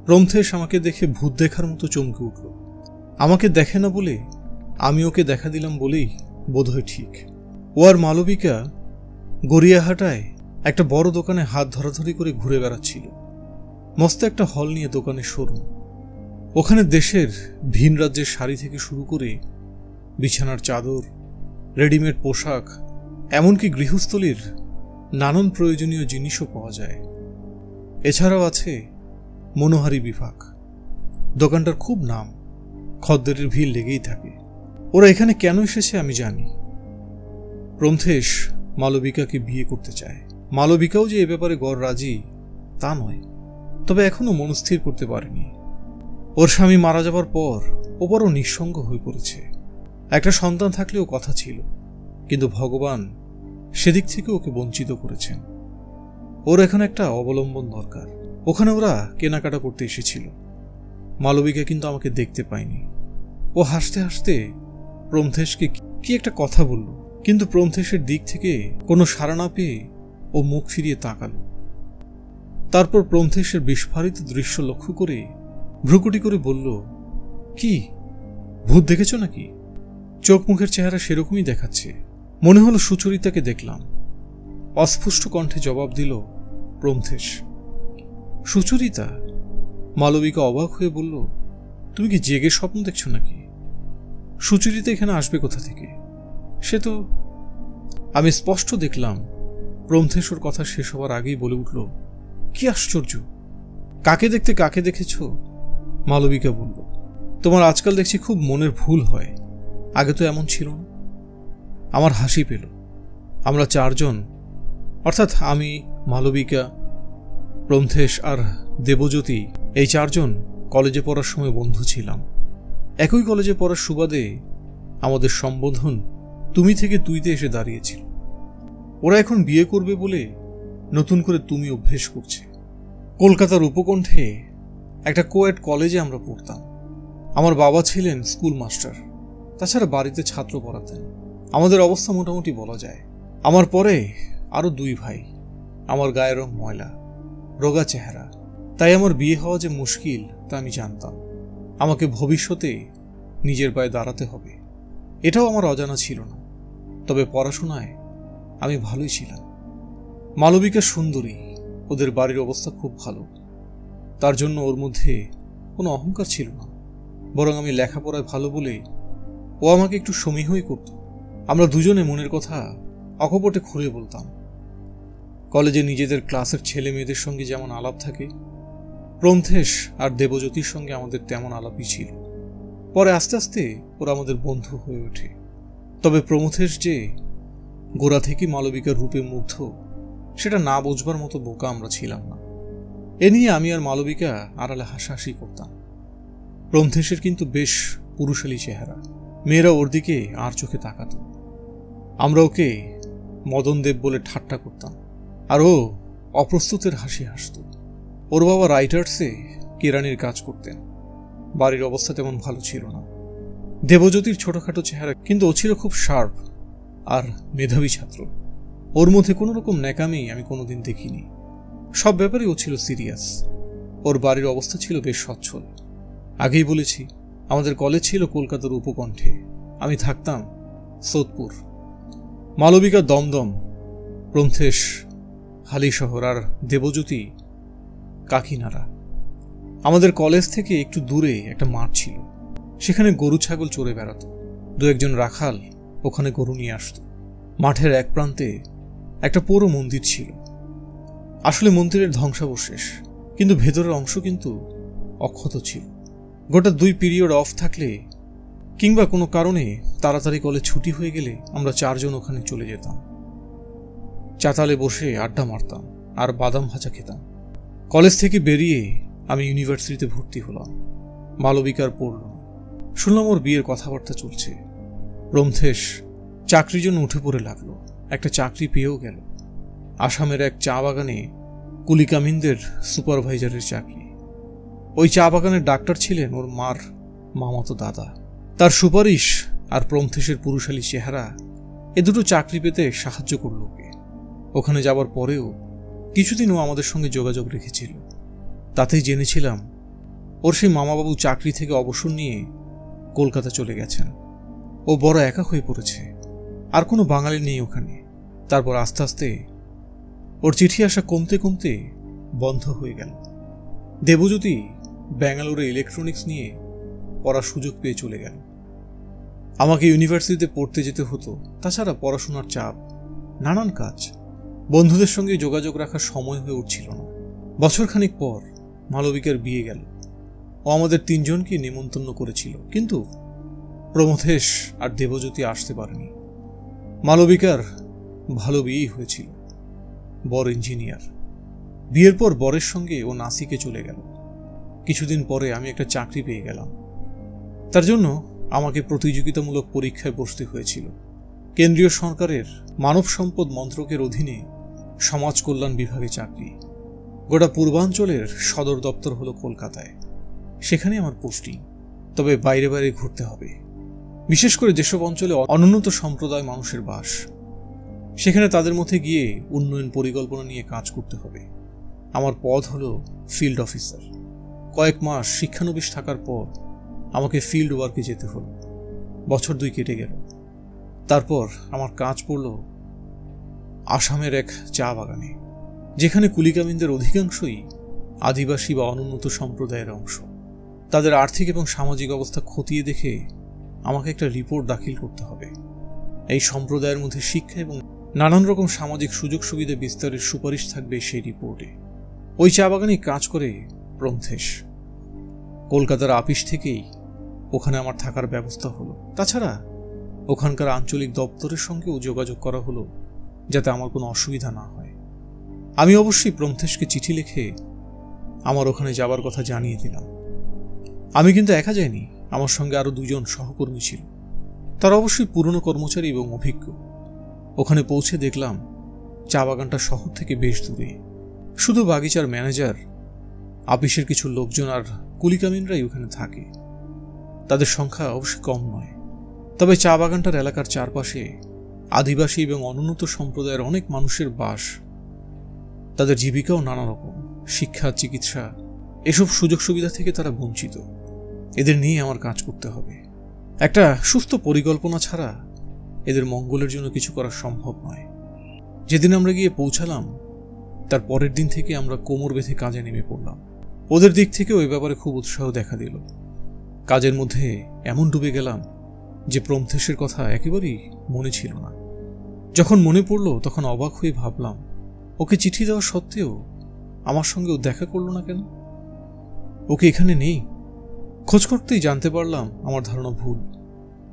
প্রমথেশ আমাকে দেখে ভূত দেখার মতো চমকে উঠল। আমাকে দেখে না বলে আমি ওকে দেখা দিলাম বলেই বোধহয় ঠিক। ও আর মালবিকা গড়িয়াহাটায় একটা বড় দোকানে হাত ধরাধরি করে ঘুরে বেড়াচ্ছিল। মস্ত একটা হল নিয়ে দোকানের শোরুম। ওখানে দেশের ভিন রাজ্যের শাড়ি থেকে শুরু করে বিছানার চাদর, রেডিমেড পোশাক, এমনকি গৃহস্থলীর নানান প্রয়োজনীয় জিনিসও পাওয়া যায়। এছাড়াও আছে মনোহারি বিভাগ। দোকানটার খুব নাম, খদ্দেরের ভিড় লেগেই থাকে। ওরা এখানে কেন এসেছে আমি জানি। প্রমথেশ মালবিকাকে বিয়ে করতে চায়। মালবিকাও যে এ ব্যাপারে গড় রাজি তা নয়, তবে এখনো মনস্থির করতে পারেনি। ওর স্বামী মারা যাবার পর ও বড় নিঃসঙ্গ হয়ে পড়েছে। একটা সন্তান থাকলেও কথা ছিল, কিন্তু ভগবান সেদিক থেকে ওকে বঞ্চিত করেছেন। ওর এখন একটা অবলম্বন দরকার। ওখানে ওরা কেনাকাটা করতে এসেছিল। মালবিকা কিন্তু আমাকে দেখতে পায়নি। ও হাসতে হাসতে প্রমথেশকে কি একটা কথা বলল, কিন্তু প্রমথেশের দিক থেকে কোনো সাড়া না পেয়ে ও মুখ ফিরিয়ে তাকালো। তারপর প্রমথেশের বিস্ফারিত দৃশ্য লক্ষ্য করে ভ্রুকুটি করে বলল, কি ভূত দেখেছ নাকি? চোখ মুখের চেহারা সেরকমই দেখাচ্ছে। মনে হলো সুচরিতাকে দেখলাম। অস্ফুষ্ট কণ্ঠে জবাব দিল প্রমথেশ, সুচরিতা? মালবিকা অবাক হয়ে বলল, তুমি কি জেগে স্বপ্ন দেখছ নাকি? সুচরিতা এখানে আসবে কোথা থেকে? সে তো... আমি স্পষ্ট দেখলাম প্রমথেশ ওর কথা শেষ হবার আগেই বলে উঠল, কি আশ্চর্য! কাকে দেখতে কাকে দেখেছ? মালবিকা বলল, তোমার আজকাল দেখছি খুব মনের ভুল হয়, আগে তো এমন ছিল না। আমার হাসি পেল। আমরা চারজন, অর্থাৎ আমি, মালবিকা, প্রমথেশ আর দেবজ্যোতি, এই চারজন কলেজে পড়ার সময় বন্ধু ছিলাম। একই কলেজে পড়ার সুবাদে আমাদের সম্বোধন তুমি থেকে তুইতে এসে দাঁড়িয়েছিল। ওরা এখন বিয়ে করবে বলে নতুন করে তুমি অভ্যেস করছে। কলকাতার উপকণ্ঠে একটা কোয়েড কলেজে আমরা পড়তাম। আমার বাবা ছিলেন স্কুল মাস্টার, তাছাড়া বাড়িতে ছাত্র পড়াতেন। আমাদের অবস্থা মোটামুটি বলা যায়। আমার পরে আরো দুই ভাই। আমার গায়ের রং ময়লা, রোগা চেহারা, তাই আমার বিয়ে হওয়া যে মুশকিল তা আমি জানতাম। আমাকে ভবিষ্যতে নিজের পায়ে দাঁড়াতে হবে, এটাও আমার অজানা ছিল না। তবে পড়াশোনায় আমি ভালোই ছিলাম। মালবিকা সুন্দরী, ওদের বাড়ির অবস্থা খুব ভালো। তার জন্য ওর মধ্যে কোনো অহংকার ছিল না, বরং আমি লেখাপড়ায় ভালো বলে ও আমাকে একটু সমীহই করত। আমরা দুজনে মনের কথা অকপটে খুলে বলতাম। কলেজে নিজেদের ক্লাসের ছেলে মেয়েদের সঙ্গে যেমন আলাপ থাকে, প্রমথেশ আর দেবজ্যোতির সঙ্গে আমাদের তেমন আলাপই ছিল। পরে আস্তে আস্তে ওরা আমাদের বন্ধু হয়ে ওঠে। তবে প্রমথেশ যে গোড়া থেকে মালবিকার রূপে মুগ্ধ, সেটা না বোঝবার মতো বোকা আমরা ছিলাম না। এ নিয়ে আমি আর মালবিকা আড়ালে হাসাহাসি করতাম। প্রমথেশের কিন্তু বেশ পুরুষালী চেহারা, মেয়েরা ওর দিকে আর চোখে তাকাত। আমরা ওকে মদন দেব বলে ঠাট্টা করতাম, আর ও অপ্রস্তুতের হাসি হাসত। ওর বাবা রাইটার্সে কেরানির কাজ করতেন। বাড়ির অবস্থা তেমন ভালো ছিল না। দেবজ্যোতির ছোটখাটো চেহারা, কিন্তু ও ছিল খুব শার্প আর মেধাবী ছাত্র। ওর মধ্যে কোনো রকম ন্যাকামি আমি কোনোদিন দেখিনি। সব ব্যাপারে ও ছিল সিরিয়াস। ওর বাড়ির অবস্থা ছিল বেশ সচ্ছল। আগেই বলেছি, আমাদের কলেজ ছিল কলকাতার উপকণ্ঠে, আমি থাকতাম সোদপুর। মালবিকা দমদম, প্রমথেশ হালিশহর আর দেবজ্যোতি কাকিনাড়া। আমাদের কলেজ থেকে একটু দূরে একটা মাঠ ছিল, সেখানে গরু ছাগল চড়ে বেড়াতো। দু একজন রাখাল ওখানে গরু নিয়ে আসত। মাঠের এক প্রান্তে একটা পুরো মন্দির ছিল। আসলে মন্দিরের ধ্বংসাবশেষ, কিন্তু ভেতরের অংশ কিন্তু অক্ষত ছিল। গোটা 2 পিরিয়ড অফ থাকলে কিংবা কোনো কারণে তাড়াতাড়ি কলেজ ছুটি হয়ে গেলে আমরা 4 জন ওখানে চলে যেতাম। চাতালে বসে আড্ডা মারতাম আর বাদাম ভাজা খেতাম। কলেজ থেকে বেরিয়ে আমি ইউনিভার্সিটিতে ভর্তি হলাম। মালবিকার পড়ল। শুনলাম ওর বিয়ের কথাবার্তা চলছে। প্রমথেশ চাকরির জন্য উঠে পড়ে লাগলো। একটা চাকরি পেয়েও গেল। আসামের এক চা বাগানে কুলিকামিনদের সুপারভাইজারের চাকরি। ওই চা বাগানের ডাক্তার ছিলেন ওর মার মামাতো দাদা। তার সুপারিশ আর প্রমথেশের পুরুষালী চেহারা এ দুটো চাকরি পেতে সাহায্য করল ওকে। ওখানে যাবার পরেও কিছুদিন ও আমাদের সঙ্গে যোগাযোগ রেখেছিল। তাতেই জেনেছিলাম ওর সেই মামাবাবু চাকরি থেকে অবসর নিয়ে কলকাতা চলে গেছেন। ও বড় একা হয়ে পড়েছে, আর কোনো বাঙালি নেই ওখানে। তারপর আস্তে আস্তে ওর চিঠি আসা কমতে কমতে বন্ধ হয়ে গেল। দেবজ্যোতি ব্যাঙ্গালোরে ইলেকট্রনিক্স নিয়ে পড়ার সুযোগ পেয়ে চলে গেল। আমাকে ইউনিভার্সিটিতে পড়তে যেতে হতো, তাছাড়া পড়াশোনার চাপ, নানান কাজ, বন্ধুদের সঙ্গে যোগাযোগ রাখার সময় হয়ে উঠছিল না। বছরখানিক পর মালবিকার বিয়ে গেল। ও আমাদের 3 জনকে নিমন্ত্রণ করেছিল, কিন্তু প্রমথেশ আর দেবজ্যোতি আসতে পারেনি। মালবিকার ভালো বিয়েই হয়েছিল, বর ইঞ্জিনিয়ার। বিয়ের পর বরের সঙ্গে ও নাসিকে চলে গেল। কিছুদিন পরে আমি একটা চাকরি পেয়ে গেলাম। তার জন্য আমাকে প্রতিযোগিতামূলক পরীক্ষায় বসতে হয়েছিল। কেন্দ্রীয় সরকারের মানব সম্পদ মন্ত্রকের অধীনে সমাজ কল্যাণ বিভাগে চাকরি। গোটা পূর্বাঞ্চলের সদর দপ্তর হলো কলকাতায়, সেখানে আমার পোস্টিং। তবে বাইরে বাইরে ঘুরতে হবে, বিশেষ করে যেসব অঞ্চলে অনুন্নত সম্প্রদায় মানুষের বাস, সেখানে তাদের মধ্যে গিয়ে উন্নয়ন পরিকল্পনা নিয়ে কাজ করতে হবে। আমার পদ হলো ফিল্ড অফিসার। কয়েক মাস শিক্ষানবিশ থাকার পর আমাকে ফিল্ড ওয়ার্কে যেতে হলো। বছর 2 কেটে গেল। তারপর আমার কাজ পড়ল আসামের এক চা বাগানে, যেখানে কুলিকামিনদের অধিকাংশই আদিবাসী বা অনুন্নত সম্প্রদায়ের অংশ। তাদের আর্থিক এবং সামাজিক অবস্থা খতিয়ে দেখে আমাকে একটা রিপোর্ট দাখিল করতে হবে। এই সম্প্রদায়ের মধ্যে শিক্ষা এবং নানান রকম সামাজিক সুযোগ সুবিধা বিস্তারের সুপারিশ থাকবে সেই রিপোর্টে। ওই চা বাগানেই কাজ করে প্রমথেশ। কলকাতার আপিস থেকেই ওখানে আমার থাকার ব্যবস্থা হলো। তাছাড়া ওখানকার আঞ্চলিক দপ্তরের সঙ্গেও যোগাযোগ করা হলো, যাতে আমার কোনো অসুবিধা না হয়। আমি অবশ্যই প্রমথেশকে চিঠি লিখে আমার ওখানে যাবার কথা জানিয়ে দিলাম। আমি কিন্তু একা যাইনি, আমার সঙ্গে আরো 2 জন সহকর্মী ছিল। তারা অবশ্যই পুরনো কর্মচারী এবং অভিজ্ঞ। ওখানে পৌঁছে দেখলাম চা বাগানটা শহর থেকে বেশ দূরে। শুধু বাগিচার ম্যানেজার, আপিসের কিছু লোকজন আর কুলিকামিনরাই ওখানে থাকে। তাদের সংখ্যা অবশ্যই কম নয়। তবে চা বাগানটার এলাকার চারপাশে আদিবাসী এবং অনুন্নত সম্প্রদায়ের অনেক মানুষের বাস। তাদের জীবিকাও নানা রকম, শিক্ষা, চিকিৎসা, এসব সুযোগ সুবিধা থেকে তারা বঞ্চিত। এদের নিয়ে আমার কাজ করতে হবে। একটা সুস্থ পরিকল্পনা ছাড়া এদের মঙ্গলের জন্য কিছু করা সম্ভব নয়। যেদিন আমরা গিয়ে পৌঁছালাম, তার পরের দিন থেকে আমরা কোমর বেঁধে কাজে নেমে পড়লাম। ওদের দিক থেকে ওই ব্যাপারে খুব উৎসাহ দেখা দিল। কাজের মধ্যে এমন ডুবে গেলাম যে প্রমথেশের কথা একেবারেই মনে ছিল না। যখন মনে পড়ল তখন অবাক হয়ে ভাবলাম, ওকে চিঠি দেওয়া সত্ত্বেও আমার সঙ্গে ও দেখা করলো না কেন? ওকে এখানে নেই। খোঁজ করতেই জানতে পারলাম আমার ধারণা ভুল।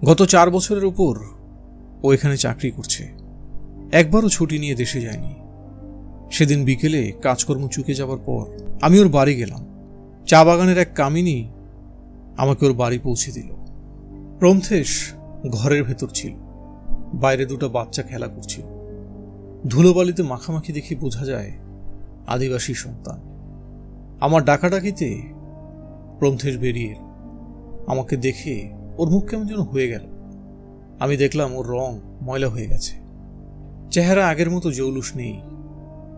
গত 4 বছরের উপর ও এখানে চাকরি করছে, একবারও ছুটি নিয়ে দেশে যায়নি। সেদিন বিকেলে কাজকর্ম চুকে যাবার পর আমি ওর বাড়ি গেলাম। চা বাগানের এক কামিনী আমাকে ওর বাড়ি পৌঁছে দিল। প্রমথেশ ঘরের ভেতর ছিল, বাইরে 2টা বাচ্চা খেলা করছিল। ধুলোবালিতে মাখামাখি দেখে বোঝা যায় আদিবাসী সন্তান। আমার ডাকাডাকিতে প্রমথেশ বেরিয়ে এল। আমাকে দেখে ওর মুখ কেমন যেন হয়ে গেল। আমি দেখলাম ওর রং ময়লা হয়ে গেছে, চেহারা আগের মতো জৌলুস নেই,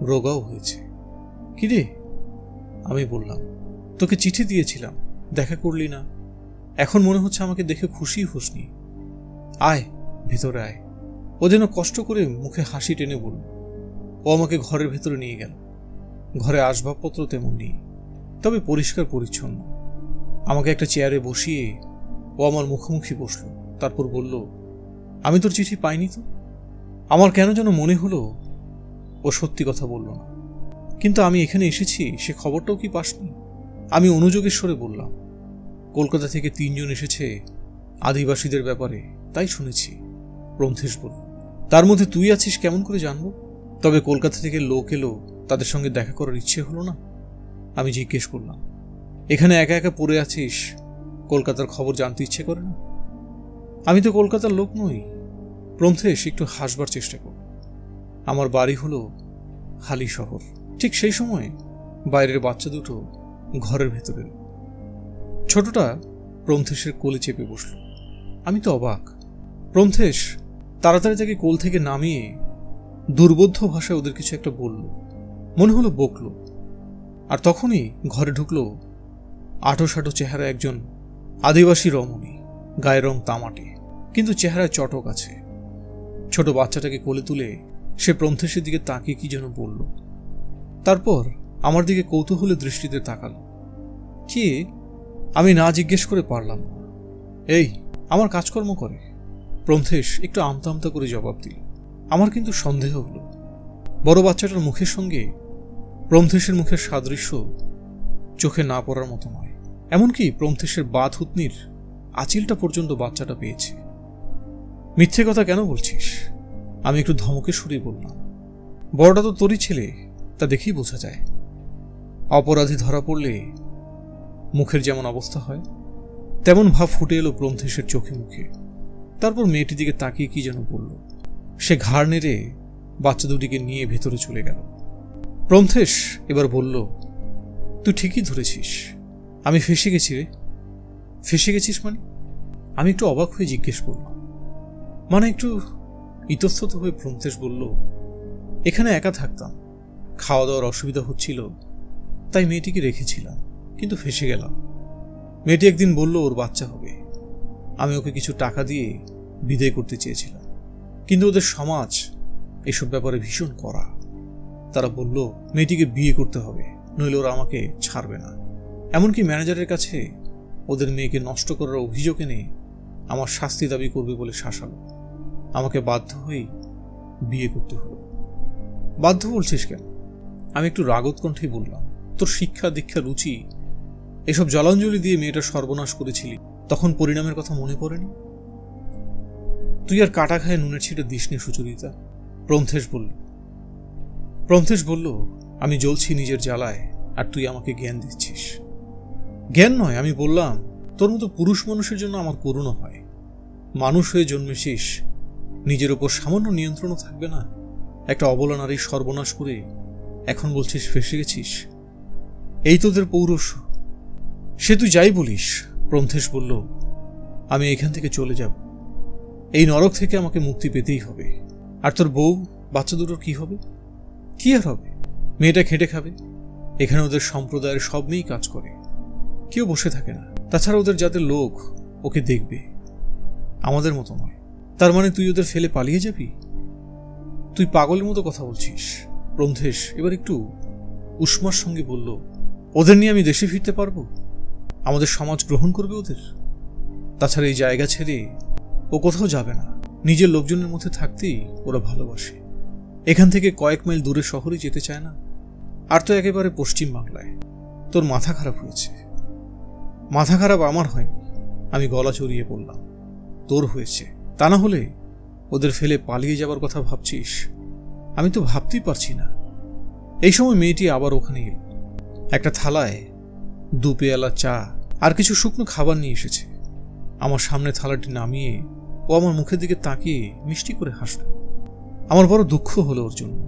রোগাও হয়েছে। কিরে, আমি বললাম, তোকে চিঠি দিয়েছিলাম, দেখা করলি না। এখন মনে হচ্ছে আমাকে দেখে খুশি হোসনি। আয়, ভেতরে আয়। ও যেন কষ্ট করে মুখে হাসি টেনে বলল। ও আমাকে ঘরের ভেতরে নিয়ে গেল। ঘরে আসবাবপত্র তেমন নেই, তবে পরিষ্কার পরিচ্ছন্ন। আমাকে একটা চেয়ারে বসিয়ে ও আমার মুখোমুখি বসল। তারপর বলল, আমি তোর চিঠি পাইনি তো। আমার কেন যেন মনে হলো ও সত্যি কথা বলল না। কিন্তু আমি এখানে এসেছি সে খবরটাও কি পাসনি? আমি অনুযোগের স্বরে বললাম, কলকাতা থেকে 3 জন এসেছে আদিবাসীদের ব্যাপারে, তাই শুনেছি। প্রমথেশ বলল, তার মধ্যে তুই আছিস কেমন করে জানবো? তবে কলকাতা থেকে লোক এলো, তাদের সঙ্গে দেখা করার ইচ্ছে হলো না। আমি জিজ্ঞেস করলাম, এখানে একা একা পড়ে আছিস, কলকাতার খবর জানতে ইচ্ছে করে না? আমি তো কলকাতার লোক নই। প্রমথেশ একটু হাসবার চেষ্টা করল। আমার বাড়ি হলো হালি শহর। ঠিক সেই সময় বাইরের বাচ্চা 2টো ঘরের ভেতরে। ছোটটা প্রমথেশের কোলে চেপে বসল। আমি তো অবাক। প্রমথেশ তাড়াতাড়ি তাকে কোল থেকে নামিয়ে দুর্বোধ্য ভাষায় ওদের কিছু একটা বলল, মনে হলো বকল। আর তখনই ঘরে ঢুকলো আঁটো চেহারা একজন আদিবাসী রমণী, গায়ের রং তামাটে, কিন্তু চেহারায় চটক আছে। ছোট বাচ্চাটাকে কোলে তুলে সে প্রমথেশের দিকে তাকিয়ে কি যেন বলল। তারপর আমার দিকে কৌতূহলের দৃষ্টিতে তাকালো। কি? আমি না জিজ্ঞেস করে পারলাম না। এই, আমার কাজকর্ম করে। প্রমথেশ একটু আমতা আমতা করে জবাব দিল। আমার কিন্তু সন্দেহ হলো, বড় বাচ্চাটার মুখের সঙ্গে প্রমথেশের মুখের সাদৃশ্য চোখে না পড়ার মতো নয়। এমনকি প্রমথেশের বা থুতনির আঁচিলটা পর্যন্ত বাচ্চাটা পেয়েছে। মিথ্যে কথা কেন বলছিস? আমি একটু ধমকে সুরে বললাম। বড়টা তো তোরই ছেলে, তা দেখেই বোঝা যায়। অপরাধী ধরা পড়লে মুখের যেমন অবস্থা হয় তেমন ভাব ফুটে এলো প্রমথেশের চোখে মুখে। তারপর মেয়েটির দিকে তাকিয়ে কি যেন বলল। সে ঘাড় নেড়ে বাচ্চা দুটিকে নিয়ে ভেতরে চলে গেল। প্রমথেশ এবার বলল, তুই ঠিকই ধরেছিস, আমি ফেসে গেছি রে। ফেসে গেছিস মানে? আমি একটু অবাক হয়ে জিজ্ঞেস করলাম। মানে একটু ইতস্তত হয়ে প্রমথেশ বলল, এখানে একা থাকতাম, খাওয়া দাওয়ার অসুবিধা হচ্ছিল, তাই মেয়েটিকে রেখেছিলাম, কিন্তু ফেসে গেলাম। মেয়েটি একদিন বলল ওর বাচ্চা হবে। আমি ওকে কিছু টাকা দিয়ে বিদায় করতে চেয়েছিলাম, কিন্তু ওদের সমাজ এসব ব্যাপারে ভীষণ কড়া। তারা বলল মেয়েটিকে বিয়ে করতে হবে, নইলে ওরা আমাকে ছাড়বে না। এমনকি ম্যানেজারের কাছে ওদের মেয়েকে নষ্ট করার অভিযোগ এনে আমার শাস্তি দাবি করবে বলে শাসালো। আমাকে বাধ্য হয়েই বিয়ে করতে হলো। বাধ্য বলছিস কেন? আমি একটু রাগত কণ্ঠে বললাম, তোর শিক্ষা দীক্ষা রুচি এসব জলাঞ্জলি দিয়ে মেয়েটা সর্বনাশ করেছিলি, তখন পরিণামের কথা মনে পড়েনি? তুই আর কাটা খায় নুনের ছিটে দিসনি সুচরিতা। প্রমথেশ বলল, আমি জ্বলছি নিজের জ্বালায়, আর তুই আমাকে জ্ঞান দিচ্ছিস। জ্ঞান নয়, আমি বললাম তোর মতো পুরুষ মানুষের জন্য আমার করুণা হয়। মানুষ হয়ে জন্মেছিস, নিজের ওপর সামান্য নিয়ন্ত্রণও থাকবে না? একটা অবলা নারীর সর্বনাশ করে এখন বলছিস ফেসে গেছিস? এই তোদের পৌরুষ। সে তুই যাই বলিস, প্রমথেশ বলল, আমি এখান থেকে চলে যাব। এই নরক থেকে আমাকে মুক্তি পেতেই হবে। আর তোর বউ বাচ্চা দুটোর কি হবে? কি আর হবে? মেয়েটা খেটে খাবে। এখানে ওদের সম্প্রদায়ের সব মেয়েই কাজ করে, কেউ বসে থাকে না। তাছাড়া ওদের যাদের লোক ওকে দেখবে, আমাদের মতো নয়। তার মানে তুই ওদের ফেলে পালিয়ে যাবি? তুই পাগলের মতো কথা বলছিস। প্রমথেশ এবার একটু উষ্মার সঙ্গে বলল, ওদের নিয়ে আমি দেশে ফিরতে পারবো? আমাদের সমাজ গ্রহণ করবে ওদের? তাছাড়া এই জায়গা ছেড়ে ও কোথাও যাবে না। নিজের লোকজনের মধ্যে থাকতেই ওরা ভালোবাসে। এখান থেকে কয়েক মাইল দূরে শহরে যেতে চায় না। আর তো একেবারে পশ্চিম বাংলায়। তোর মাথা খারাপ হয়েছে। মাথা খারাপ আমার হয়নি, আমি গলা চড়িয়ে বললাম, তোর হয়েছে। তা না হলে ওদের ফেলে পালিয়ে যাবার কথা ভাবছিস? আমি তো ভাবতেই পারছি না। এই সময় মেয়েটি আবার ওখানে এলো। একটা থালায় 2 পেয়ালা চা আর কিছু শুকনো খাবার নিয়ে এসেছে। আমার সামনে থালাটি নামিয়ে ও আমার মুখের দিকে তাকিয়ে মিষ্টি করে হাসল। আমার বড় দুঃখ হলো ওর জন্য,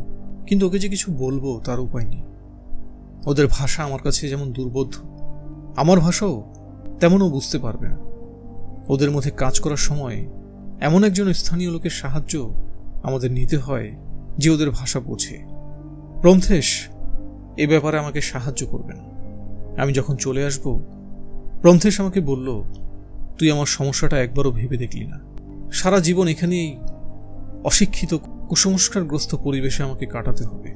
কিন্তু ওকে যে কিছু বলবো তার উপায় নেই। ওদের ভাষা আমার কাছে যেমন দুর্বোধ্য, আমার ভাষাও তেমনও বুঝতে পারবে না। ওদের মধ্যে কাজ করার সময় এমন একজন স্থানীয় লোকের সাহায্য আমাদের নিতে হয় যে ওদের ভাষা বোঝে। প্রমথেশ এ ব্যাপারে আমাকে সাহায্য করবে না। আমি যখন চলে আসব, প্রমথেশ আমাকে বলল, তুই আমার সমস্যাটা একবারও ভেবে দেখলি না। সারা জীবন এখানেই অশিক্ষিত কুসংস্কারগ্রস্ত পরিবেশে আমাকে কাটাতে হবে।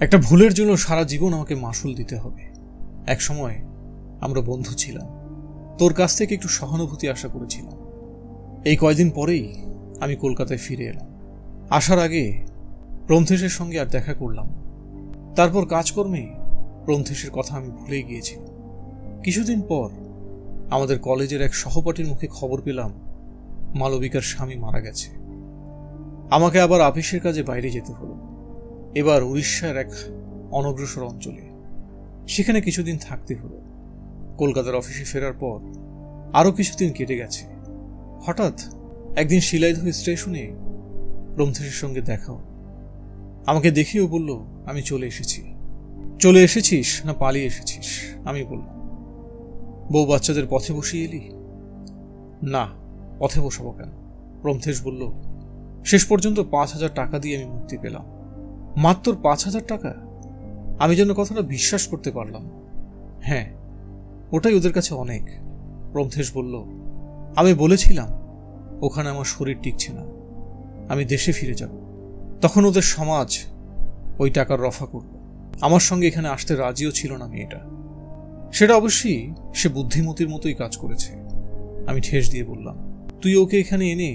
একটা ভুলের জন্য সারা জীবন আমাকে মাসুল দিতে হবে। এক সময় আমরা বন্ধু ছিলাম, তোর কাছ থেকে একটু সহানুভূতি আশা করেছিলাম। এই কয়দিন পরেই আমি কলকাতায় ফিরে এলাম। আসার আগে প্রমথেশের সঙ্গে আর দেখা করলাম। তারপর কাজকর্মে প্রমথেশের কথা আমি ভুলেই গিয়েছিলাম। কিছুদিন পর আমাদের কলেজের এক সহপাঠীর মুখে খবর পেলাম মালবিকার স্বামী মারা গেছে। আমাকে আবার অফিসের কাজে বাইরে যেতে হলো, এবার উড়িষ্যার এক অনগ্রসর অঞ্চলে। সেখানে কিছুদিন থাকতে হলো। কলকাতার অফিসে ফেরার পর আরও কিছুদিন কেটে গেছে। হঠাৎ একদিন শিলাইদহ স্টেশনে প্রমথেশের সঙ্গে দেখা হলো। আমাকে দেখেও বলল, আমি চলে এসেছি। চলে এসেছিস না পালিয়ে এসেছিস? আমি বললাম। বউ বাচ্চাদের পথে বসিয়ে এলি? না, পথে বসাবো কেন? প্রমথেশ বলল, শেষ পর্যন্ত 5,000 টাকা দিয়ে আমি মুক্তি পেলাম। মাত্র 5,000 টাকা? আমি যেন কথাটা বিশ্বাস করতে পারলাম না। হ্যাঁ, ওটাই ওদের কাছে অনেক। প্রমথেশ বলল, আমি বলেছিলাম ওখানে আমার শরীর টিকছে না, আমি দেশে ফিরে যাব। তখন ওদের সমাজ ওই টাকার রফা করল। আমার সঙ্গে এখানে আসতে রাজিও ছিল না মেয়েটা। সেটা অবশ্যই সে বুদ্ধিমতির মতোই কাজ করেছে। আমি ঠেস দিয়ে বললাম, তুই ওকে এখানে এনে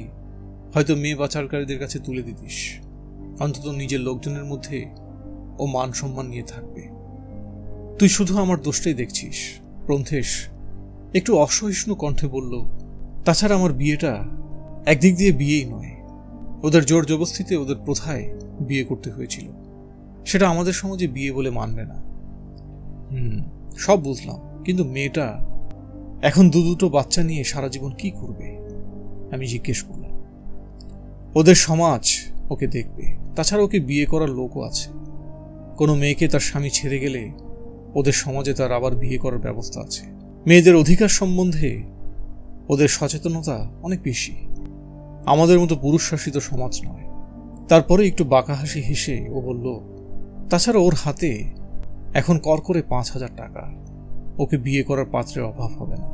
হয়তো মেয়ে পাচারকারীদের কাছে তুলে দিতিস, অন্তত নিজের লোকজনের মধ্যে ও মান সম্মান নিয়ে থাকবে। তুই শুধু আমার দোষটাই দেখছিস। প্রমথেশ একটু অসহিষ্ণু কণ্ঠে বলল, তাছাড়া আমার বিয়েটা একদিক দিয়ে বিয়েই নয়, ওদের জোর জবস্তিতে ওদের প্রথায় বিয়ে করতে হয়েছিল। সেটা আমাদের সমাজে বিয়ে বলে মানবে না। সব বুঝলাম, কিন্তু মেয়েটা এখন দুটো বাচ্চা নিয়ে সারা জীবন কি করবে? আমি জিজ্ঞেস করলাম। ওদের সমাজ ওকে দেখবে, তাছাড়া ওকে বিয়ে করার লোকও আছে। কোনো মেয়েকে তার স্বামী ছেড়ে গেলে ওদের সমাজে তার আবার বিয়ে করার ব্যবস্থা আছে। মেয়েদের অধিকার সম্বন্ধে ওদের সচেতনতা অনেক বেশি, আমাদের মতো পুরুষ শাসিত সমাজ নয়। তারপরে একটু বাঁকা হাসি হেসে ও বলল, তাছাড়া ওর হাতে এখন করে 5,000 টাকা, ওকে বিয়ে করার পাত্রের অভাব হবে না।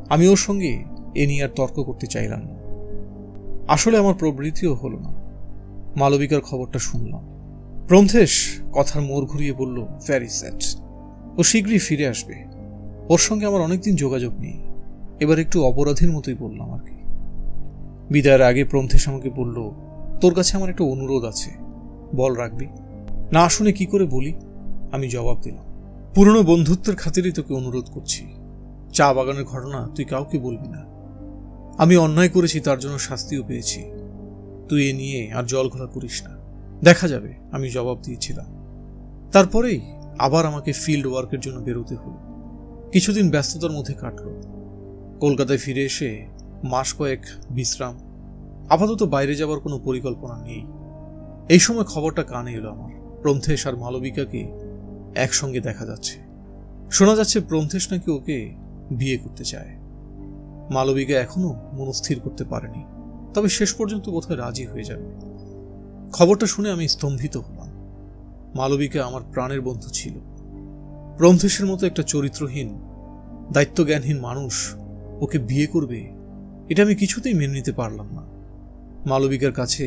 আমি ওর সঙ্গে এ নিয়ে আর তর্ক করতে চাইলাম না। আসলে আমার প্রবৃত্তিও হলো না। মালবিকার খবরটা শুনলাম। প্রমথেশ কথার মোড় ঘুরিয়ে বলল, ভেরি স্যাড। ও শীঘ্রই ফিরে আসবে। ওর সঙ্গে আমার অনেকদিন যোগাযোগ নেই। এবার একটু অপরাধীর মতোই বললাম আর কি। বিদায়ের আগে প্রমথেশ আমাকে বলল, তোর কাছে আমার একটা অনুরোধ আছে, বল রাখবি? না শুনে কি করে বলি? আমি জবাব দিলাম, পুরনো বন্ধুত্বের খাতিরেই তোকে অনুরোধ করছি। চা বাগানের ঘটনা তুই কাউকে বলবি না। আমি অন্যায় করেছি, তার জন্য শাস্তিও পেয়েছি। তুই এ নিয়ে আর জল ঘোলা করিস না, দেখা যাবে। আমি জবাব দিয়েছিলাম। তারপরেই আবার আমাকে ফিল্ড ওয়ার্কের জন্য বেরোতে হলো। কিছুদিন ব্যস্ততার মধ্যে কাটল। কলকাতায় ফিরে এসে মাস কয়েক বিশ্রাম। আপাতত বাইরে যাবার কোনো পরিকল্পনা নেই। এই সময় খবরটা কানে এলো আমার, প্রমথেশ আর মালবিকাকে একসঙ্গে দেখা যাচ্ছে। শোনা যাচ্ছে প্রমথেশ নাকি ওকে বিয়ে করতে চায়। মালবিকা এখনো মনস্থির করতে পারেনি, তবে শেষ পর্যন্ত বোধহয় রাজি হয়ে যাবে। খবরটা শুনে আমি স্তম্ভিত হলাম। মালবিকা আমার প্রাণের বন্ধু ছিল। প্রমথেশের মতো একটা চরিত্রহীন, দায়িত্বজ্ঞানহীন মানুষ ওকে বিয়ে করবে, এটা আমি কিছুতেই মেনে নিতে পারলাম না। মালবিকার কাছে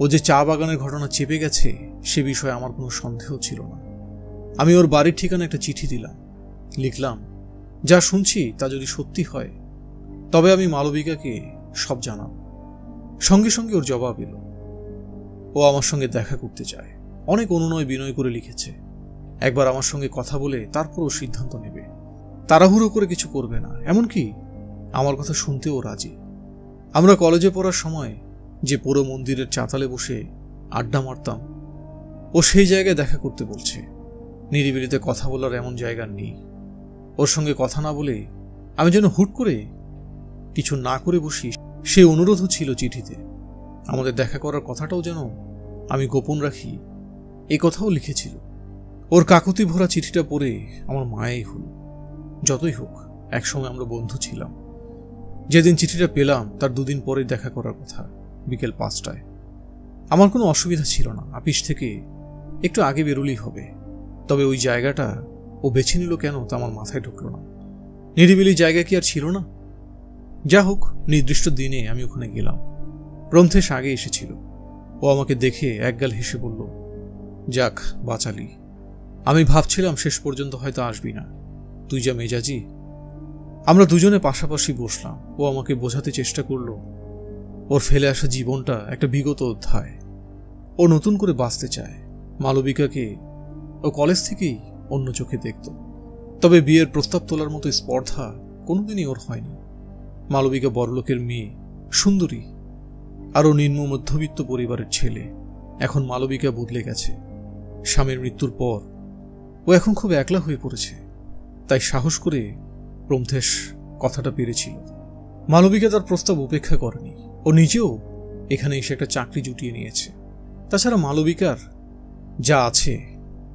ও যে চা বাগানের ঘটনা চেপে গেছে সে বিষয়ে আমার কোনো সন্দেহ ছিল না। আমি ওর বাড়ির ঠিকানা একটা চিঠি দিলাম। লিখলাম, যা শুনছি তা যদি সত্যি হয় তবে আমি মালবিকাকে সব জানাব। সঙ্গে সঙ্গে ওর জবাব এলো, ও আমার সঙ্গে দেখা করতে চায়। অনেক অনুনয় বিনয় করে লিখেছে, একবার আমার সঙ্গে কথা বলে তারপরও সিদ্ধান্ত নেবে। তাড়াহুড়ো করে কিছু করবে না, এমনকি আমার কথা শুনতেও রাজি। আমরা কলেজে পড়ার সময় যে পুরো মন্দিরের চাতালে বসে আড্ডা মারতাম, ও সেই জায়গায় দেখা করতে বলছে। নিরিবিলিতে কথা বলার এমন জায়গা নেই। ওর সঙ্গে কথা না বলে আমি যেন হুট করে কিছু না করে বসি, সে অনুরোধও ছিল চিঠিতে। আমাদের দেখা করার কথাটাও যেন আমি গোপন রাখি, এ কথাও লিখেছিল। ওর কাকুতি ভরা চিঠিটা পড়ে আমার মায়াই হল। যতই হোক, একসময় আমরা বন্ধু ছিলাম। যেদিন চিঠিটা পেলাম তার দুদিন পরে দেখা করার কথা, বিকেল 5টায়। আমার কোনো অসুবিধা ছিল না, অফিস থেকে একটু আগে বেরোলেই হবে। তবে ওই জায়গাটা ও বেছে নিল কেন তা আমার মাথায় ঢুকল না। নিরিবিলি জায়গা কি আর ছিল না? যা হোক, নির্দিষ্ট দিনে আমি ওখানে গেলাম। প্রমথেশ আগে এসেছিল। ও আমাকে দেখে একগাল হেসে বলল, যাক বাঁচালি। আমি ভাবছিলাম শেষ পর্যন্ত হয়তো আসবি না, তুই যা মেজাজি। আমরা দুজনে পাশাপাশি বসলাম। ও আমাকে বোঝাতে চেষ্টা করলো ওর ফেলে আসা জীবনটা একটা বিগত অধ্যায়। ও নতুন করে বাঁচতে চায়। মালবিকাকে ও কলেজ থেকেই অন্য চোখে দেখত, তবে বিয়ের প্রস্তাব তোলার মতো স্পর্ধা কোনোদিনই ওর হয়নি। মালবিকা বড়লোকের মেয়ে, সুন্দরী, আরও নিম্ন মধ্যবিত্ত পরিবারের ছেলে। এখন মালবিকা বদলে গেছে। স্বামীর মৃত্যুর পর ও এখন খুব একলা হয়ে পড়েছে। তাই সাহস করে প্রমথেশ কথাটা পেরেছিল। মালবিকা তার প্রস্তাব উপেক্ষা করেনি। ও নিজেও এখানে এসে একটা চাকরি জুটিয়ে নিয়েছে। তাছাড়া মালবিকার যা আছে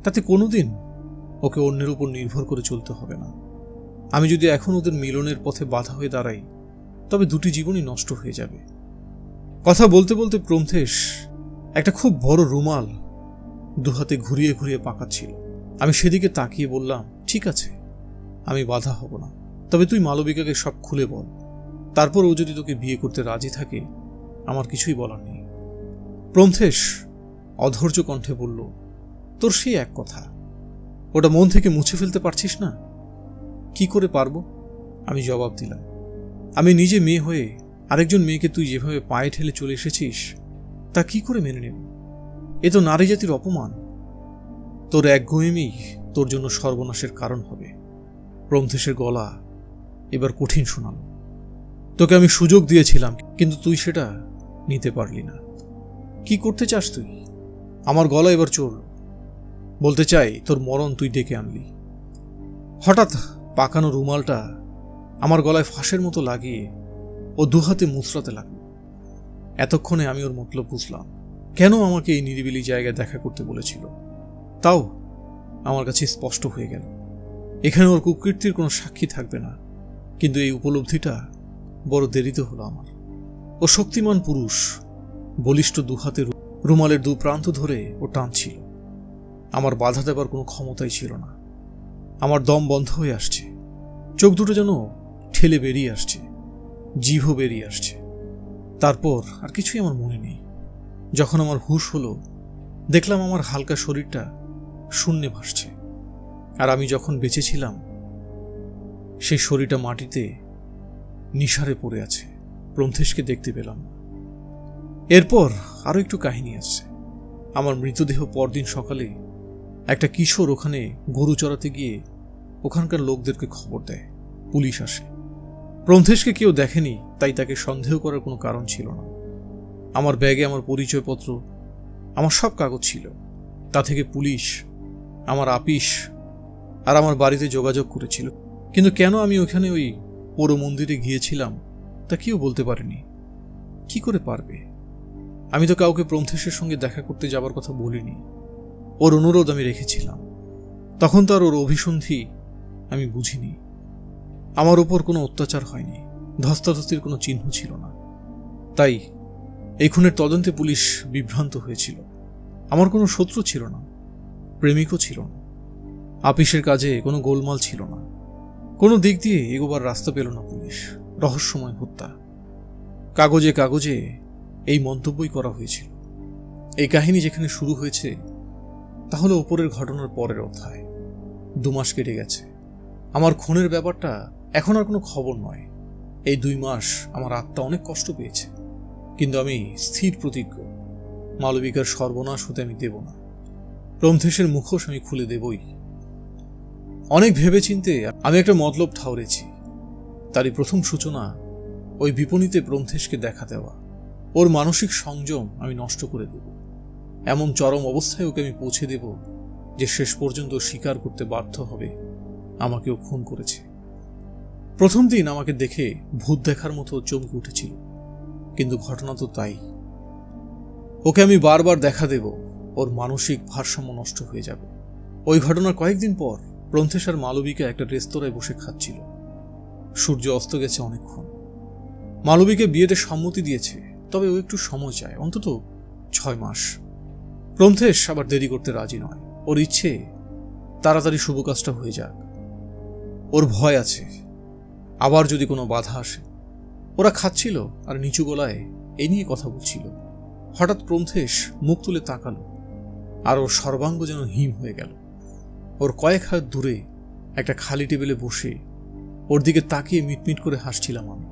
তাতে কোনোদিন ওকে অন্যের উপর নির্ভর করে চলতে হবে না। আমি যদি এখন ওদের মিলনের পথে বাধা হয়ে দাঁড়াই তবে দুটি জীবনই নষ্ট হয়ে যাবে। কথা বলতে বলতে প্রমথেশ একটা খুব বড় রুমাল দুহাতে ঘুরিয়ে ঘুরিয়ে পাকাচ্ছিল। আমি সেদিকে তাকিয়ে বললাম, ঠিক আছে, আমি বাধা হব না, তবে তুই মালবিকাকে সব খুলে বল। তারপর ও যদি তোকে বিয়ে করতে রাজি থাকে, আমার কিছুই বলার নেই। প্রমথেশ অধৈর্য কণ্ঠে বলল, তোর সেই এক কথা, ওটা মন থেকে মুছে ফেলতে পারছিস না? কি করে পারবো? আমি জবাব দিলাম। আমি নিজে মেয়ে হয়ে আরেকজন মেয়েকে তুই যেভাবে পায়ে ঠেলে চলে এসেছিস, তা কি করে মেনে নেব? এ তো নারী জাতির অপমান। তোর একগুঁয়েমি তোর জন্য সর্বনাশের কারণ হবে। প্রমথেশের গলা এবার কঠিন শোনাল। তোকে আমি সুযোগ দিয়েছিলাম, কিন্তু তুই সেটা নিতে পারলি না। কি করতে চাস তুই? আমার গলা এবার চড়ল। বলতে চাই, তোর মরণ তুই ডেকে আনলি। হঠাৎ পাকানো রুমালটা আমার গলায় ফাঁসের মতো লাগিয়ে ও দুহাতে মুচড়াতে লাগলো। এতক্ষণে আমি ওর মতলব বুঝলাম, কেন আমাকে এই নিরিবিলি জায়গায় দেখা করতে বলেছিল। তাও আমার কাছে স্পষ্ট হয়ে গেল, এখানে ওর কুকীর্তির কোনো সাক্ষী থাকবে না। কিন্তু এই উপলব্ধিটা বড় দেরিতে হলো আমার। ও শক্তিমান পুরুষ, বলিষ্ঠ দুহাতে রুমালের দু প্রান্ত ধরে ও টানছিল। আমার বাধা দেবার কোনো ক্ষমতাই ছিল না। আমার দম বন্ধ হয়ে আসছে, চোখ দুটো যেন ঠেলে বেরিয়ে আসছে, জিভও বেরিয়ে আসছে। তারপর আর কিছুই আমার মনে নেই। যখন আমার হুঁশ হলো, দেখলাম আমার হালকা শরীরটা শূন্যে ভাসছে, আর আমি যখন বেঁচে ছিলাম সেই শরীরটা মাটিতে নিসারে পড়ে আছে। প্রমথেশকে দেখতে পেলাম না। এরপর আরো একটু কাহিনী আছে। আমার মৃতদেহ পরদিন সকালে একটা কিশোর ওখানে গরু চড়াতে গিয়ে ওখানকার লোকদেরকে খবর দেয়। পুলিশ আসে। প্রমথেশকে কেউ দেখেনি, তাই তাকে সন্দেহ করার কোনো কারণ ছিল না। আমার ব্যাগে আমার পরিচয়পত্র, আমার সব কাগজ ছিল। তা থেকে পুলিশ আমার আপিস আর আমার বাড়িতে যোগাযোগ করেছিল। কিন্তু কেন আমি ওখানে ওই পৌর মন্দিরে গিয়েছিলাম তা কেউ বলতে পারেনি। কি করে পারবে? আমি তো কাউকে প্রমথেশের সঙ্গে দেখা করতে যাবার কথা বলিনি। ওর অনুরোধ আমি রেখেছিলাম। তখন তো আর ওর অভিসন্ধি আমি বুঝিনি। আমার উপর কোনো অত্যাচার হয়নি, ধস্তাধস্তির কোনো চিহ্ন ছিল না। তাই এই খুনের তদন্তে পুলিশ বিভ্রান্ত হয়েছিল। আমার কোনো শত্রু ছিল না, প্রেমিকও ছিল না। আপিসের কাজে কোনো গোলমাল ছিল না। কোনো দিক দিয়ে এগোবার রাস্তা পেল না পুলিশ। রহস্যময় হত্যা। কাগজে কাগজে এই মন্তব্যই করা হয়েছিল। এই কাহিনী যেখানে শুরু হয়েছে, তাহলে ওপরের ঘটনার পরের অধ্যায়। 2 মাস কেটে গেছে। আমার খুনের ব্যাপারটা এখন আর কোনো খবর নয়। এই 2 মাস আমার আত্মা অনেক কষ্ট পেয়েছে, কিন্তু আমি স্থির প্রতিজ্ঞ, মালবিকার সর্বনাশ হতে আমি দেব না। প্রমথেশের মুখোশ আমি খুলে দেবই। অনেক ভেবেচিন্তে আমি একটা মতলব ঠাউরেছি। তারই প্রথম সূচনা ওই বিপণীতে প্রমথেশকে দেখা দেওয়া। ওর মানসিক সংযম আমি নষ্ট করে দেব। এমন চরম অবস্থায় ওকে আমি পৌঁছে দেব যে শেষ পর্যন্ত স্বীকার করতে বাধ্য হবে আমাকেও খুন করেছে। প্রথম দিন আমাকে দেখে ভূত দেখার মতো চমকে উঠেছিল, কিন্তু ঘটনা তো তাই। ওকে আমি বারবার দেখা দেব, ওর মানসিক ভারসাম্য নষ্ট হয়ে যাবে। ওই ঘটনার কয়েকদিন পর প্রমথেশ আর মালবিকা একটা রেস্তোরাঁয় বসে খাচ্ছিল। সূর্য অস্ত গেছে অনেকক্ষণ। মালবিকা বিয়েতে সম্মতি দিয়েছে, তবে ও একটু সময় চায়, অন্তত 6 মাস। প্রমথেশ আবার দেরি করতে রাজি নয়। ওর ইচ্ছে তাড়াতাড়ি শুভ কাজটা হয়ে যাক। ওর ভয় আছে আবার যদি কোনো বাধা আসে। ওরা খাচ্ছিল আর নিচু গলায় এই নিয়ে কথা বলছিল। হঠাৎ প্রমথেশ মুখ তুলে তাকালো, আর ওর সর্বাঙ্গ যেন হিম হয়ে গেল। ওর কয়েক হাত দূরে একটা খালি টেবিলে বসে ওর দিকে তাকিয়ে মিটমিট করে হাসছিলাম আমি।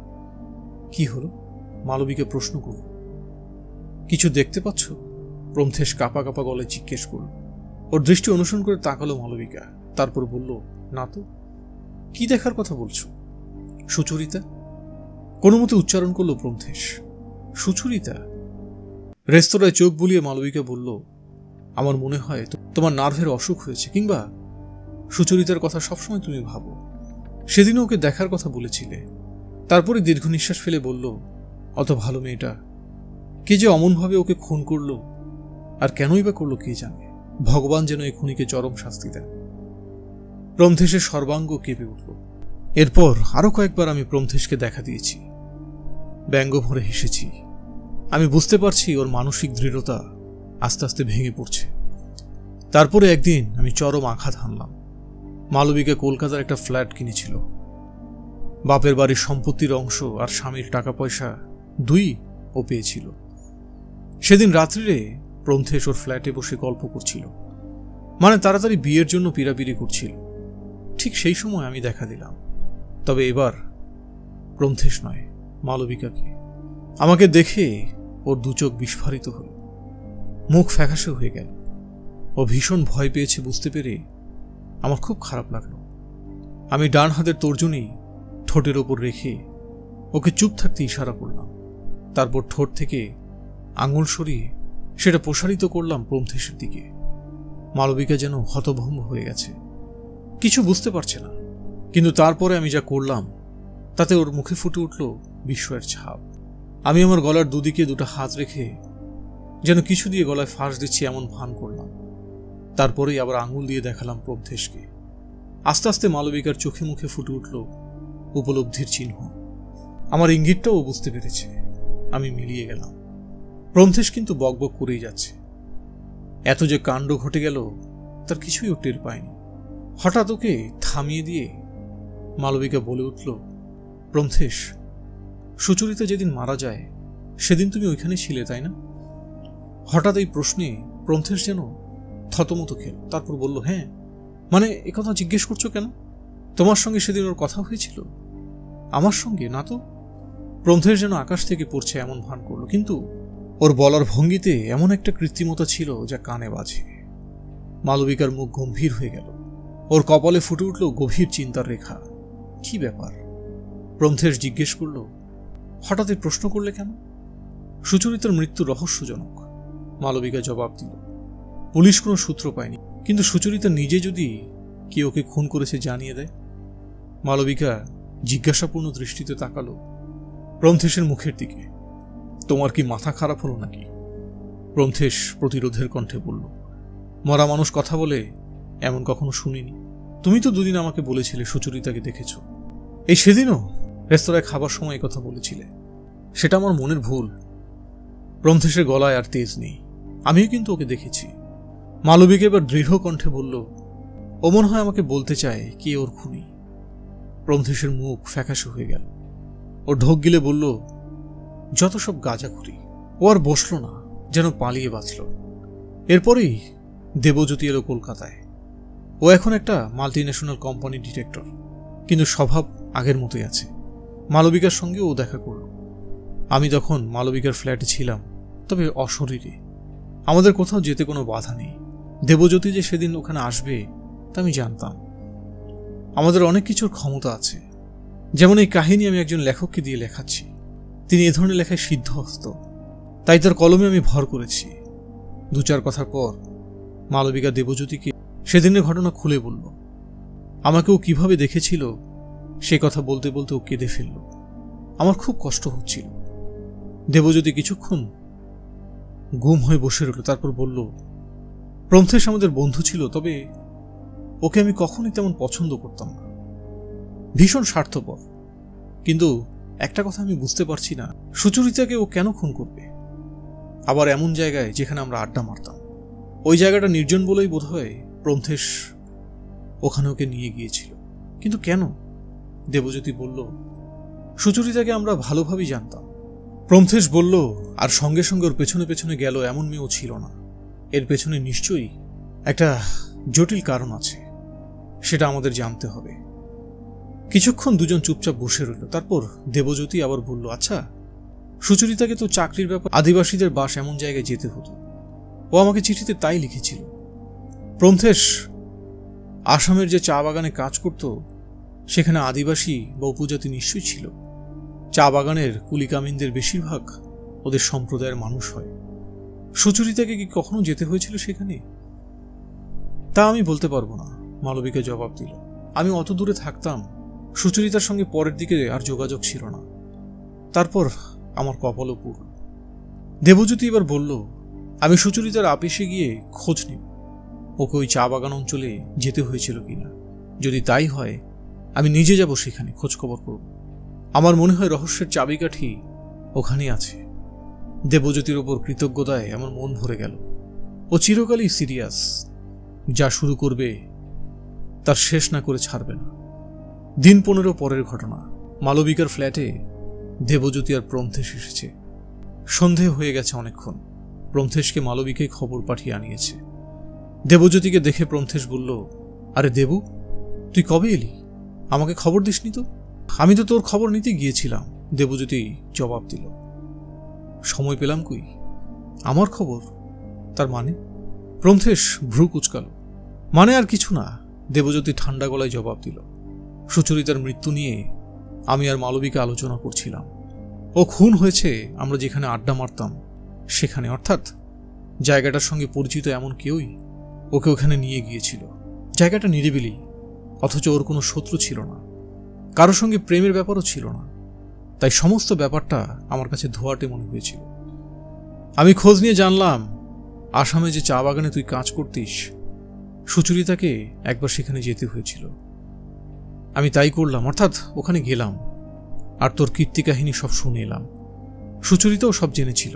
কি হলো? মালবিকা প্রশ্ন করল। কিছু দেখতে পাচ্ছ? প্রমথেশ কাঁপা কাঁপা গলায় জিজ্ঞেস করল। ওর দৃষ্টি অনুসরণ করে তাকালো মালবিকা, তারপর বলল, না তো। কি দেখার কথা বলছো? সুচরিতা। কোনো মতে উচ্চারণ করলো প্রমথেশ। সুচরিতা? রেস্তোরাঁয় চোখ বুলিয়ে মালবিকা বলল, আমার মনে হয় তোমার নার্ভের অসুখ হয়েছে, কিংবা সুচরিতার কথা সবসময় তুমি ভাবো। সেদিনও ওকে দেখার কথা বলেছিলে। তারপরে দীর্ঘ নিঃশ্বাস ফেলে বলল, অত ভালো মেয়েটা কে যে অমনভাবে ওকে খুন করলো, আর কেনই বা করলো কে জানে। ভগবান যেন এই খুনিকে চরম শাস্তি দেন। প্রমথেশের সর্বাঙ্গ কেঁপে উঠল। এরপর আরো কয়েকবার আমি প্রমথেশকে দেখা দিয়েছি। ব্যঙ্গ ভরে হেসেছি। আমি বুঝতে পারছি ওর মানসিক দৃঢ়তা আস্তে আস্তে ভেঙে পড়ছে। তারপরে একদিন আমি চরম আঘাত হানলাম। মালবিকা কলকাতার একটা ফ্ল্যাট কিনেছিল। বাপের বাড়ির সম্পত্তির অংশ আর স্বামীর টাকা পয়সা দুই ও পেয়েছিল। সেদিন রাত্রিরে প্রমথেশ ওর ফ্ল্যাটে বসে গল্প করছিল, মানে তাড়াতাড়ি বিয়ের জন্য পিড়াপিড়ি করছিল। ঠিক সেই সময় আমি দেখা দিলাম, তবে এবার প্রমথেশ নয়, মালবিকাকে। আমাকে দেখে ওর দু চোখ বিস্ফারিত হল, মুখ ফ্যাকাশে হয়ে গেল। ও ভীষণ ভয় পেয়েছে বুঝতে পেরে আমার খুব খারাপ লাগলো। আমি ডান হাতের তর্জনী ঠোঁটের ওপর রেখে ওকে চুপ থাকতে ইশারা করলাম। তারপর ঠোঁট থেকে আঙুল সরিয়ে সেটা প্রসারিত করলাম প্রমথেশের দিকে। মালবিকা যেন হতভম্ব হয়ে গেছে, কিছু বুঝতে পারছে না। কিন্তু তারপরে আমি যা করলাম তাতে ওর মুখে ফুটে উঠল বিস্ময়ের ছাপ। আমি আমার গলার দুদিকে দুটো হাত রেখে যেন কিছু দিয়ে গলায় ফাঁস দিচ্ছি এমন ভান করলাম। তারপরেই আবার আঙুল দিয়ে দেখালাম প্রমথেশকে। আস্তে আস্তে মালবিকার চোখে মুখে ফুটে উঠল উপলব্ধির চিহ্ন। আমার ইঙ্গিতটাও বুঝতে পেরেছে। আমি মিলিয়ে গেলাম। প্রমথেশ কিন্তু বকবক করেই যাচ্ছে। এত যে কাণ্ড ঘটে গেল তার কিছুই ও টের পায়নি। হঠাৎ ওকে থামিয়ে দিয়ে মালবিকা বলে উঠল, প্রমথেশ, সুচরিতা যেদিন মারা যায় সেদিন তুমি ওইখানে ছিলে, তাই না? হঠাৎ এই প্রশ্নে প্রমথেশ যেন থতমত খেল। তারপর বলল, হ্যাঁ। মানে একথা জিজ্ঞেস করছো কেন? তোমার সঙ্গে সেদিন ওর কথা হয়েছিল? আমার সঙ্গে না তো। প্রমথেশ যেন আকাশ থেকে পড়ছে এমন ভান করলো, কিন্তু ওর বলার ভঙ্গিতে এমন একটা কৃত্রিমতা ছিল যা কানে বাজে। মালবিকার মুখ গম্ভীর হয়ে গেল। ওর কপালে ফুটে উঠল গভীর চিন্তার রেখা। কি ব্যাপার? প্রমথেশ জিজ্ঞেস করল, হঠাৎ প্রশ্ন করলে কেন? সুচরিতার মৃত্যু রহস্যজনক, মালবিকা জবাব দিল। পুলিশ কোনো সূত্র পায়নি, কিন্তু সুচরিতা নিজে যদি কে ওকে খুন করেছে জানিয়ে দেয়। মালবিকা জিজ্ঞাসাপূর্ণ দৃষ্টিতে তাকালো প্রমথেশের মুখের দিকে। তোমার কি মাথা খারাপ হলো নাকি? প্রমথেশ প্রতিরোধের কণ্ঠে বলল, মরা মানুষ কথা বলে এমন কখনো শুনিনি। তুমি তো দুদিন আমাকে বলেছিলে সুচরিতাকে দেখেছ। এই সেদিনও রেস্তোরাঁয় খাবার সময় কথা বলেছিলে। সেটা আমার মনের ভুল। প্রমথেশের গলায় আর তেজ নেই। আমিও কিন্তু ওকে দেখেছি। মালবিকা এবার দৃঢ় কণ্ঠে বলল, ও মনে হয় আমাকে বলতে চায় কে ওর খুনি। প্রমথেশের মুখ ফ্যাকাশে হয়ে গেল। ও ঢোক গিলে বলল, যত সব গাঁজাখুরি। ও আর বসল না, যেন পালিয়ে বাঁচল। এরপরেই দেবজ্যোতি এলো কলকাতায়। ও এখন একটা মাল্টিন্যাশনাল কোম্পানির ডিরেক্টর, কিন্তু স্বভাব আগের মতোই আছে। মালবিকার সঙ্গে ও দেখা করল। আমি তখন মালবিকার ফ্ল্যাটে ছিলাম, তবে অশরীরে। আমাদের কোথাও যেতে কোনো বাধা নেই। দেবজ্যোতি যে সেদিন ওখানে আসবে তা আমি জানতাম। আমাদের অনেক কিছুর ক্ষমতা আছে। যেমন এই কাহিনী আমি একজন লেখককে দিয়ে লেখাচ্ছি। তিনি এ ধরনের লেখায় সিদ্ধহস্ত, তাই তার কলমে আমি ভর করেছি। দু চার কথার পর মালবিকা দেবজ্যোতিকে সেদিনের ঘটনা খুলে বলল। আমাকে ও কিভাবে দেখেছিল সে কথা বলতে বলতে ও কেঁদে ফেলল। আমার খুব কষ্ট হচ্ছিল। দেবজ্যোতি কিছুক্ষণ গুম হয়ে বসে রইল, তারপর বলল, প্রমথেশ আমাদের বন্ধু ছিল, তবে ওকে আমি কখনোই তেমন পছন্দ করতাম না। ভীষণ স্বার্থপর। কিন্তু একটা কথা আমি বুঝতে পারছি না, সুচরিতাকে ও কেন খুন করবে? আবার এমন জায়গায় যেখানে আমরা আড্ডা মারতাম। ওই জায়গাটা নির্জন বলেই বোধ হয় প্রমথেশ ওখানে ওকে নিয়ে গিয়েছিল। কিন্তু কেন? দেবজ্যোতি বলল, সুচরিতাকে আমরা ভালোভাবেই জানতাম। প্রমথেশ বলল, আর সঙ্গে সঙ্গে ওর পেছনে পেছনে গেল এমন মেয়েও ছিল না। এর পেছনে নিশ্চয়ই একটা জটিল কারণ আছে, সেটা আমাদের জানতে হবে। কিছুক্ষণ দুজন চুপচাপ বসে রইল। তারপর দেবজ্যোতি আবার বলল, আচ্ছা, সুচরিতাকে তো চাকরির ব্যাপার আদিবাসীদের বাস এমন জায়গায় যেতে হতো। ও আমাকে চিঠিতে তাই লিখেছিল। প্রমথেশ আসামের যে চা বাগানে কাজ করত সেখানে আদিবাসী বা উপজাতি নিশ্চয়ই ছিল। চা বাগানের কুলিকামিনদের বেশিরভাগ ওদের সম্প্রদায়ের মানুষ হয়। সুচরিতাকে কি কখনো যেতে হয়েছিল সেখানে? তা আমি বলতে পারবো না, মালবিকা জবাব দিল। আমি অত দূরে থাকতাম, সুচরিতার সঙ্গে পরের দিকে আর যোগাযোগ ছিল না। তারপর আমার কপালও পুরল। দেবজ্যোতি এবার বলল, আমি সুচরিতার আপিসে গিয়ে খোঁজ নিব ওকে ওই চা বাগান অঞ্চলে যেতে হয়েছিল কিনা। যদি তাই হয় আমি নিজে যাব সেখানে, খোঁজ খবর করব। আমার মনে হয় রহস্যের চাবিকাঠি ওখানেই আছে। দেবজ্যোতির ওপর কৃতজ্ঞতায় আমার মন ভরে গেল। ও চিরকালই সিরিয়াস। যা শুরু করবে তার শেষ না করে ছাড়বে না। দিন 15 পরের ঘটনা। মালবিকার ফ্ল্যাটে দেবজ্যোতি আর প্রমথেশ এসেছে। সন্ধে হয়ে গেছে অনেকক্ষণ। প্রমথেশকে মালবিকাই খবর পাঠিয়ে আনিয়েছে। দেবজ্যোতিকে দেখে প্রমথেশ বলল, আরে দেবু, তুই কবে এলি? আমাকে খবর দিসনি তো? আমি তো তোর খবর নিতে গিয়েছিলাম, দেবজ্যোতি জবাব দিল। সময় পেলাম কই? আমার খবর? তার মানে? প্রমথেশ ভ্রু কুচকাল। মানে আর কিছু না, দেবজ্যোতি ঠান্ডা গলায় জবাব দিল। সুচরিতার মৃত্যু নিয়ে আমি আর মালবিকা আলোচনা করছিলাম। ও খুন হয়েছে আমরা যেখানে আড্ডা মারতাম সেখানে, অর্থাৎ জায়গাটার সঙ্গে পরিচিত এমন কেউই ওকে ওখানে নিয়ে গিয়েছিল। জায়গাটা নিরিবিলি, অথচ ওর কোনো শত্রু ছিল না, কারোর সঙ্গে প্রেমের ব্যাপারও ছিল না। তাই সমস্ত ব্যাপারটা আমার কাছে ধোয়াটে মনে হয়েছিল। আমি খোঁজ নিয়ে জানলাম, আসামে যে চা বাগানে তুই কাজ করতিস, সুচরিতাকে একবার সেখানে যেতে হয়েছিল। আমি তাই করলাম, অর্থাৎ ওখানে গেলাম আর তোর কীর্তি কাহিনী সব শুনে এলাম। সুচরিতাও সব জেনেছিল।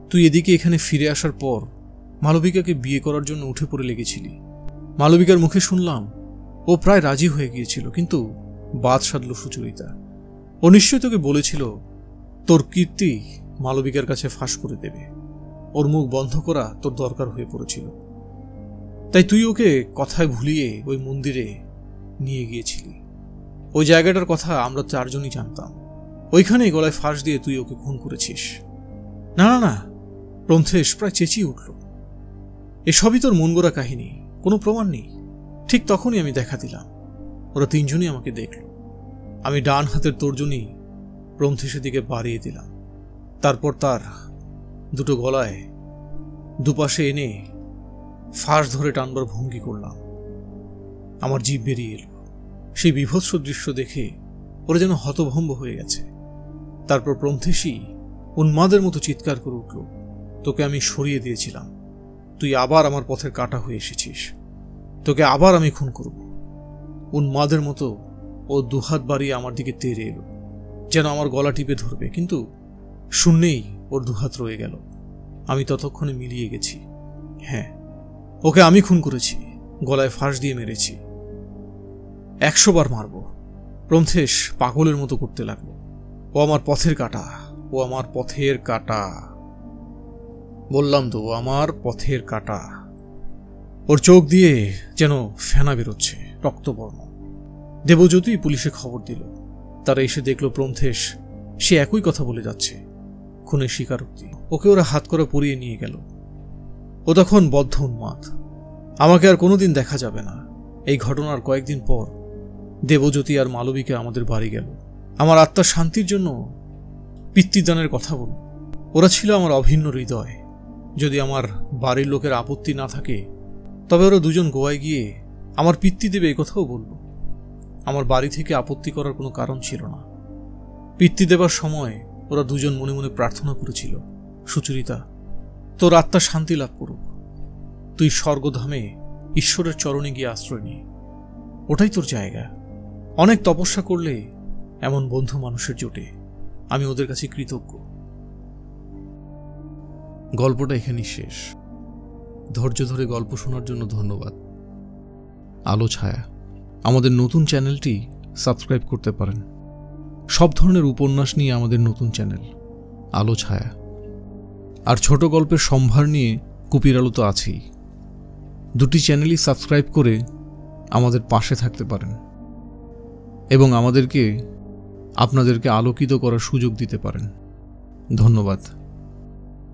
তুই এদিকে এখানে ফিরে আসার পর মালবিকাকে বিয়ে করার জন্য উঠে পড়ে লেগেছিলি। মালবিকার মুখে শুনলাম ও প্রায় রাজি হয়ে গিয়েছিল, কিন্তু বাদ সাধল সুচরিতা। ও নিশ্চয় তোকে বলেছিল তোর কীর্তি মালবিকার কাছে ফাঁস করে দেবে। ওর মুখ বন্ধ করা তোর দরকার হয়ে পড়েছিল। তাই তুই ওকে কথায় ভুলিয়ে ওই মন্দিরে নিয়ে গিয়েছিলি। ওই জায়গাটার কথা আমরা 4 জনই জানতাম। ওইখানেই গলায় ফাঁস দিয়ে তুই ওকে খুন করেছিস। না না না, প্রমথেশ প্রায় চেঁচিয়ে উঠল। এসবই তোর মন গড়া কাহিনী, কোনো প্রমাণ নেই। ঠিক তখনই আমি দেখা দিলাম। ওরা 3 জনই আমাকে দেখল। আমি ডান হাতের তর্জনী প্রমথেশের দিকে বাড়িয়ে দিলাম। তারপর তার দুটো গলায় দুপাশে এনে ফাঁস ধরে টানবার ভঙ্গি করলাম। আমার জিভ বেরিয়ে এলো। সেই বিভৎস দৃশ্য দেখে ওরা যেন হতভম্ব হয়ে গেছে। তারপর প্রমথেশই উন্মাদের মতো চিৎকার করে উঠল, তোকে আমি সরিয়ে দিয়েছিলাম, তুই আবার আমার পথের কাঁটা হয়ে এসেছিস, তোকে আবার আমি খুন করব। উন্মাদের মতো ও দুহাত বাড়িয়ে আমার দিকে তেড়ে এলো, যেন আমার গলা টিপে ধরবে, কিন্তু শূন্যেই ওর দুহাত রয়ে গেল। আমি ততক্ষণে মিলিয়ে গেছি। হ্যাঁ, ওকে আমি খুন করেছি, গলায় ফাঁস দিয়ে মেরেছি। 100 বার মারব। প্রমথেশ পাগলের মতো করতে লাগলো, ও আমার পথের কাঁটা, ও আমার পথের কাঁটা। বললাম তো, ও আমার পথের কাঁটা। ওর চোখ দিয়ে যেন ফেনা বেরোচ্ছে, রক্তবর্ণ। দেবজ্যোতি পুলিশে খবর দিল। তারা এসে দেখল প্রমথেশ সে একই কথা বলে যাচ্ছে, খুনের স্বীকারোক্তি। ওকে ওরা হাত করে পরিয়ে নিয়ে গেল। ও তখন বদ্ধ উন্মাদ। আমাকে আর কোনোদিন দেখা যাবে না। এই ঘটনার কয়েকদিন পর দেবজ্যোতি আর মালবিকা আমাদের বাড়ি গেল। আমার আত্মার শান্তির জন্য পিতৃদানের কথা বলল। ওরা ছিল আমার অভিন্ন হৃদয়। যদি আমার বাড়ির লোকের আপত্তি না থাকে, তবে ওরা 2জন গোয়ায় গিয়ে আমার পিতৃ দেবে এ কথাও বলল। আমার বাড়ি থেকে আপত্তি করার কোনো কারণ ছিল না। পিতৃ দেবার সময় ওরা 2জন মনে মনে প্রার্থনা করেছিল, সুচরিতা, তোর আত্মা শান্তি লাভ করুক, তুই স্বর্গধামে ঈশ্বরের চরণে গিয়ে আশ্রয় নে, ওটাই তোর জায়গা। অনেক তপস্যা করলে এমন বন্ধু মানুষের জোটে। আমি ওদের কাছে কৃতজ্ঞ। গল্পটা এখানেই শেষ। ধৈর্য ধরে গল্প শোনার জন্য ধন্যবাদ। আলো ছায়া আমাদের নতুন চ্যানেলটি সাবস্ক্রাইব করতে পারেন। সব ধরনের উপন্যাস নিয়ে আমাদের নতুন চ্যানেল আলো ছায়া। আর ছোট গল্পের সম্ভার নিয়ে কুপির আলো তো আছেই। 2টি চ্যানেলই সাবস্ক্রাইব করে আমাদের পাশে থাকতে পারেন এবং আমাদেরকে আপনাদেরকে আলোকিত করার সুযোগ দিতে পারেন। ধন্যবাদ।